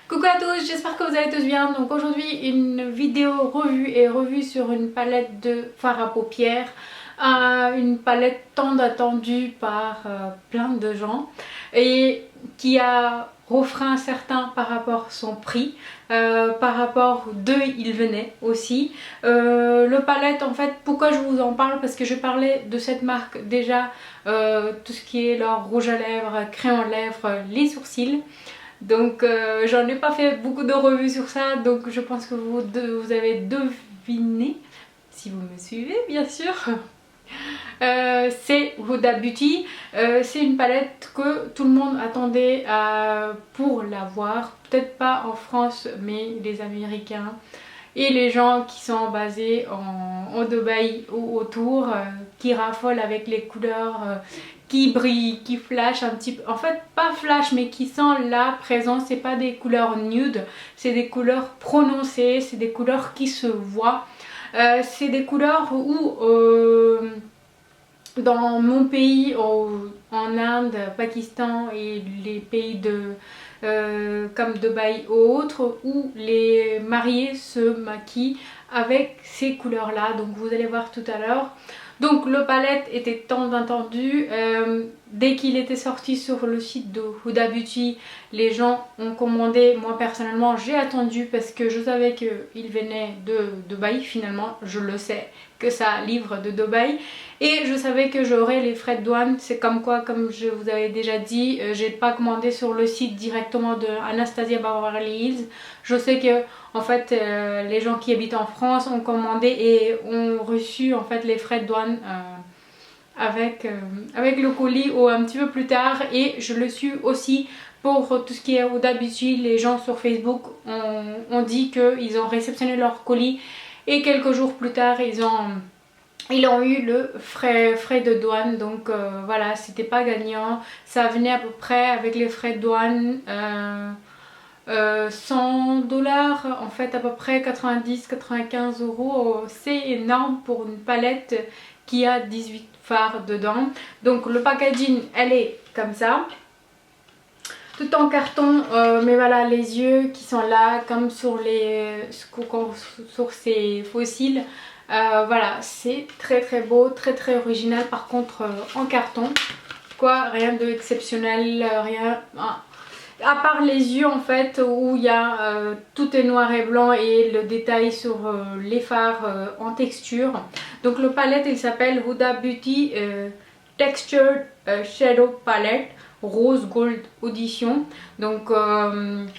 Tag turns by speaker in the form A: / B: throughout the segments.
A: Coucou à tous, j'espère que vous allez tous bien. Donc aujourd'hui une vidéo revue sur une palette de fard à paupières. Une palette tant attendue par plein de gens et qui a refrain certain par rapport à son prix, par rapport d'eux il venait aussi. Le palette en fait, pourquoi je vous en parle, parce que je parlais de cette marque déjà, tout ce qui est leur rouge à lèvres, crayon à lèvres, les sourcils. Donc j'en ai pas fait beaucoup de revues sur ça, donc je pense que vous avez deviné, si vous me suivez bien sûr. C'est Huda Beauty. C'est une palette que tout le monde attendait pour l'avoir, peut-être pas en France mais les Américains et les gens qui sont basés en Dubaï ou autour, qui raffolent avec les couleurs qui brillent, qui flashent un petit peu, en fait pas flash mais qui sont là présents. C'est pas des couleurs nude, c'est des couleurs prononcées, c'est des couleurs qui se voient. C'est des couleurs où dans mon pays, en Inde, Pakistan et les pays comme Dubaï ou autres, où les mariés se maquillent avec ces couleurs là, donc vous allez voir tout à l'heure. Donc le palette était tant attendu, dès qu'il était sorti sur le site de Huda Beauty, les gens ont commandé. Moi personnellement j'ai attendu parce que je savais qu'il venait de Dubaï, finalement je le sais que ça livre de Dubaï, et je savais que j'aurais les frais de douane. C'est comme quoi, comme je vous avais déjà dit, j'ai pas commandé sur le site directement de Anastasia Beverly Hills. Je sais que en fait les gens qui habitent en France ont commandé et ont reçu en fait les frais de douane avec le colis ou un petit peu plus tard, et je le suis aussi pour tout ce qui est Huda Beauty. Les gens sur Facebook ont dit qu'ils ont réceptionné leur colis et quelques jours plus tard ils ont eu le frais de douane. Donc voilà, c'était pas gagnant. Ça venait à peu près avec les frais de douane 100 $ en fait, à peu près 90-95 €. C'est énorme pour une palette qui a 18 fards dedans. Donc le packaging, elle est comme ça, tout en carton, mais voilà les yeux qui sont là comme sur ces fossiles. Voilà, c'est très beau, très original. Par contre en carton, quoi, rien de exceptionnel, rien, à part les yeux en fait, où il y a tout est noir et blanc et le détail sur les fards en texture. Donc le palette il s'appelle Huda Beauty Textured Shadow Palette Rose Gold Audition. Donc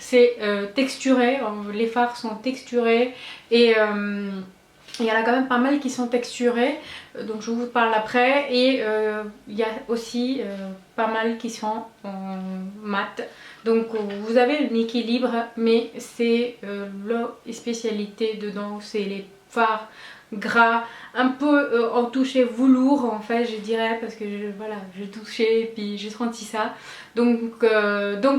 A: c'est texturé, les fards sont texturés, et il y en a quand même pas mal qui sont texturés, donc je vous parle après. Et il y a aussi pas mal qui sont en mat. Donc vous avez un équilibre, mais c'est leur spécialité dedans, c'est les fards gras, un peu en touché velours en fait je dirais, parce que voilà, j'ai touché et puis j'ai senti ça. Donc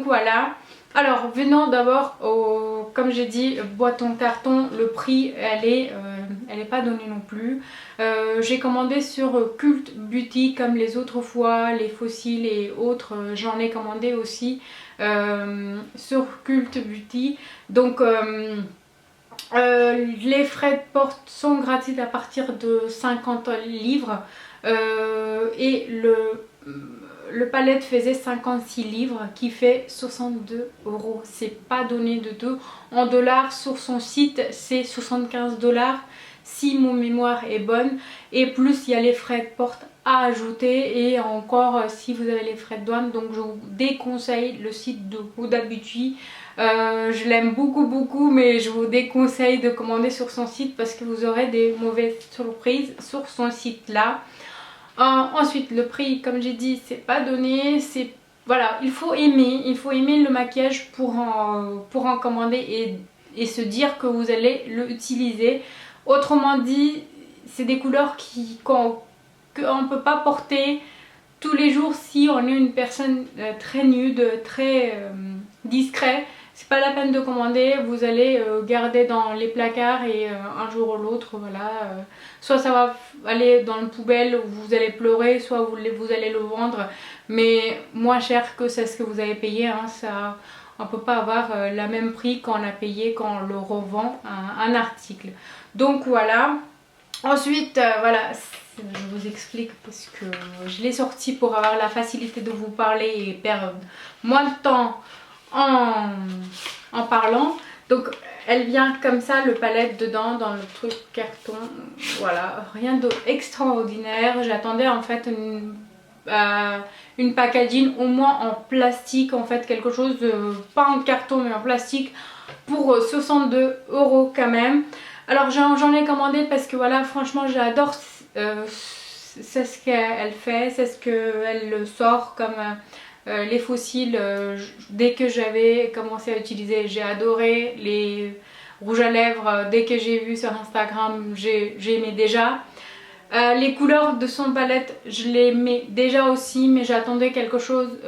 A: voilà. Alors venons d'abord au, comme j'ai dit, boîte en carton. Le prix elle est pas donnée non plus. J'ai commandé sur Cult Beauty comme les autres fois, les fossiles et autres, j'en ai commandé aussi sur Cult Beauty. Donc les frais de porte sont gratuits à partir de 50 livres, et le palette faisait 56 livres qui fait 62 €. C'est pas donné de deux. En dollars sur son site c'est 75 $ si mon mémoire est bonne, et plus il y a les frais de porte à ajouter, et encore si vous avez les frais de douane. Donc je vous déconseille le site de Huda Beauty. Je l'aime beaucoup, mais je vous déconseille de commander sur son site parce que vous aurez des mauvaises surprises sur son site là. Ensuite le prix, comme j'ai dit, c'est pas donné. C'est voilà, il faut aimer le maquillage pour en commander et se dire que vous allez l'utiliser. Autrement dit, c'est des couleurs qu'on ne peut pas porter tous les jours si on est une personne très nude, très discret. C'est pas la peine de commander, vous allez garder dans les placards et un jour ou l'autre, voilà, soit ça va aller dans la poubelle où vous allez pleurer, soit vous allez le vendre, mais moins cher que c'est ce que vous avez payé, hein. Ça, on peut pas avoir le même prix qu'on a payé quand on le revend un article. Donc voilà. Ensuite, voilà, je vous explique parce que je l'ai sorti pour avoir la facilité de vous parler et perdre moins de temps en parlant. Donc elle vient comme ça, le palette dedans dans le truc carton. Voilà, rien d'extraordinaire. J'attendais en fait une packaging au moins en plastique, en fait quelque chose de, pas en carton mais en plastique, pour 62 € quand même. Alors j'en ai commandé parce que voilà, franchement j'adore c'est ce qu'elle fait, c'est ce qu'elle sort comme les fossiles. Dès que j'avais commencé à utiliser, j'ai adoré les rouges à lèvres. Dès que j'ai vu sur Instagram, j'ai aimé déjà. Les couleurs de son palette, je les mets déjà aussi, mais j'attendais quelque chose,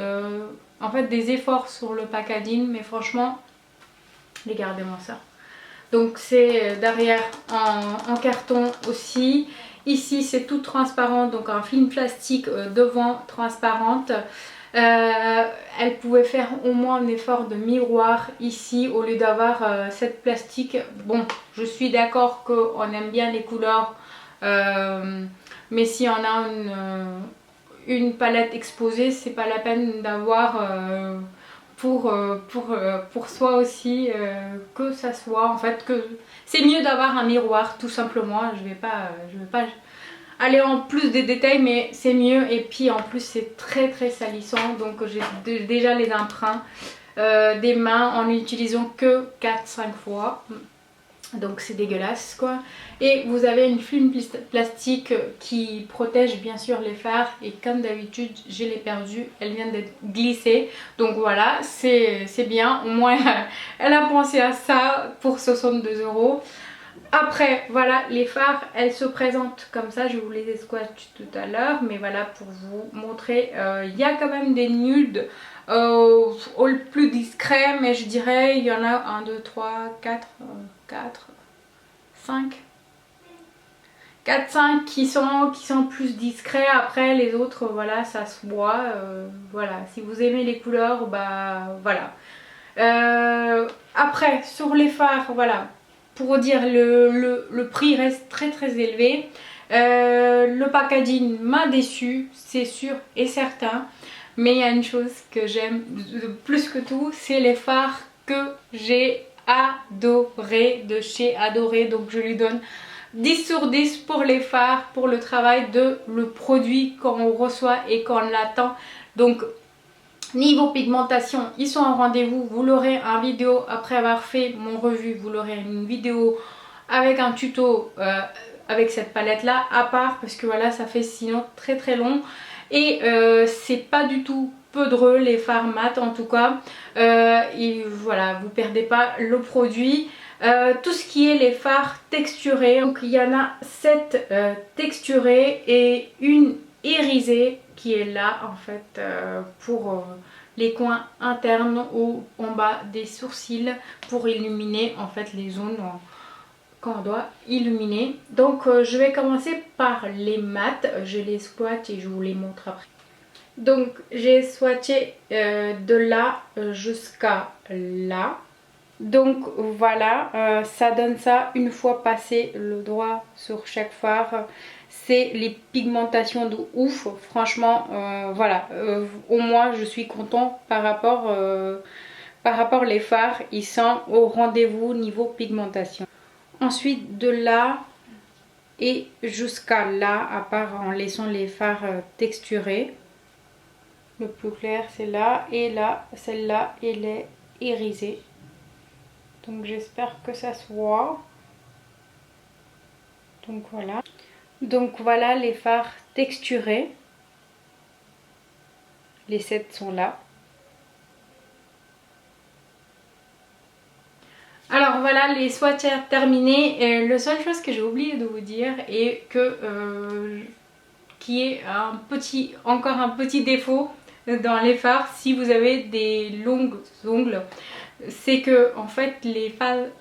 A: en fait des efforts sur le packaging, mais franchement, regardez-moi ça. Donc c'est derrière en carton aussi. Ici c'est tout transparent, donc un film plastique devant transparente. Elle pouvait faire au moins un effort de miroir ici au lieu d'avoir cette plastique. Bon, je suis d'accord qu'on aime bien les couleurs, mais si on a une palette exposée, c'est pas la peine d'avoir pour soi aussi, que ça soit en fait, que c'est mieux d'avoir un miroir tout simplement. Je vais pas aller en plus des détails, mais c'est mieux. Et puis en plus c'est très salissant, donc j'ai déjà les empreintes des mains en n'utilisant que 4-5 fois. Donc c'est dégueulasse quoi. Et vous avez une film plastique qui protège bien sûr les fards, et comme d'habitude je l'ai perdue, elle vient d'être glissée. Donc voilà, c'est bien, au moins elle a pensé à ça pour 62 €. Après voilà, les fards elles se présentent comme ça, je vous les ai swatchs tout à l'heure, mais voilà pour vous montrer, il y a quand même des nudes au plus discret, mais je dirais il y en a 1, 2, 3, 4, 5 qui sont plus discrets. Après les autres voilà, ça se voit. Voilà, si vous aimez les couleurs, bah voilà. Après sur les fards, voilà, pour dire le prix reste très élevé. Le packaging m'a déçu, c'est sûr et certain, mais il y a une chose que j'aime plus que tout, c'est les fards que j'ai adoré de chez Adoré. Donc je lui donne 10 sur 10 pour les fards, pour le travail de le produit quand on reçoit et quand on l'attend. Donc niveau pigmentation, ils sont en rendez-vous. Vous l'aurez en vidéo après avoir fait mon revue, vous l'aurez une vidéo avec un tuto avec cette palette là à part, parce que voilà, ça fait sinon très long. Et c'est pas du tout poudreux les fards mat en tout cas. Et voilà, vous perdez pas le produit. Tout ce qui est les fards texturés, donc il y en a 7 texturés et une irisée qui est là en fait pour les coins internes ou en bas des sourcils, pour illuminer en fait les zones qu'on doit illuminer. Donc je vais commencer par les mats, je les swatch et je vous les montre après. Donc j'ai swatché de là jusqu'à là. Donc voilà, ça donne ça une fois passé le doigt sur chaque fard. C'est les pigmentations de ouf, franchement. Voilà, au moins je suis contente par rapport les fards, ils sont au rendez-vous niveau pigmentation. Ensuite de là et jusqu'à là, à part en laissant les fards texturés. Le plus clair c'est là, et là, celle-là elle est irisée. Donc j'espère que ça se voit. Donc voilà. Donc voilà les fards texturés. Les 7 sont là. Alors voilà, les swatchs terminés. La seule chose que j'ai oublié de vous dire est que qui est encore un petit défaut dans les fards si vous avez des longs ongles, c'est que en fait les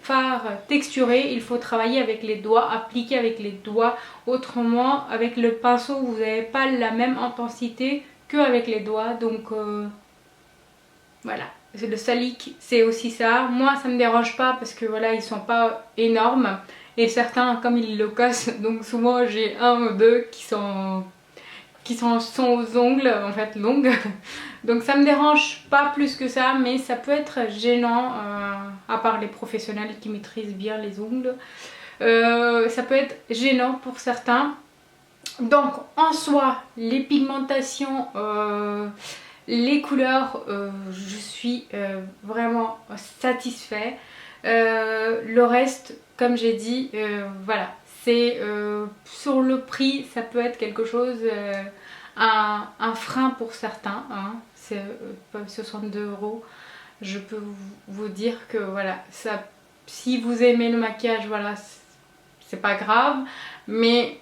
A: fards texturés, il faut travailler avec les doigts, appliquer avec les doigts. Autrement avec le pinceau vous n'avez pas la même intensité qu'avec les doigts. Donc voilà, le salique c'est aussi ça. Moi ça me dérange pas parce que voilà, ils sont pas énormes. Et certains comme ils le cassent, donc souvent j'ai un ou deux sont aux ongles en fait longues. Donc ça me dérange pas plus que ça, mais ça peut être gênant à part les professionnels qui maîtrisent bien les ongles. Ça peut être gênant pour certains. Donc en soi, les pigmentations, les couleurs, je suis vraiment satisfait. Le reste, comme j'ai dit, voilà, c'est sur le prix, ça peut être quelque chose, un frein pour certains. Hein. C'est 62 €. Je peux vous dire que voilà, ça, si vous aimez le maquillage, voilà, c'est pas grave. Mais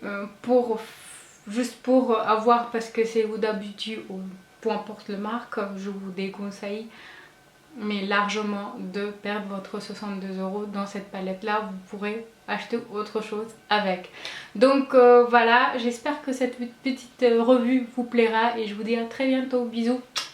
A: juste pour avoir, parce que c'est Huda Beauty ou peu importe le marque, je vous déconseille mais largement de perdre votre 62 € dans cette palette là. Vous pourrez acheter autre chose avec. Donc voilà, j'espère que cette petite revue vous plaira et je vous dis à très bientôt. Bisous.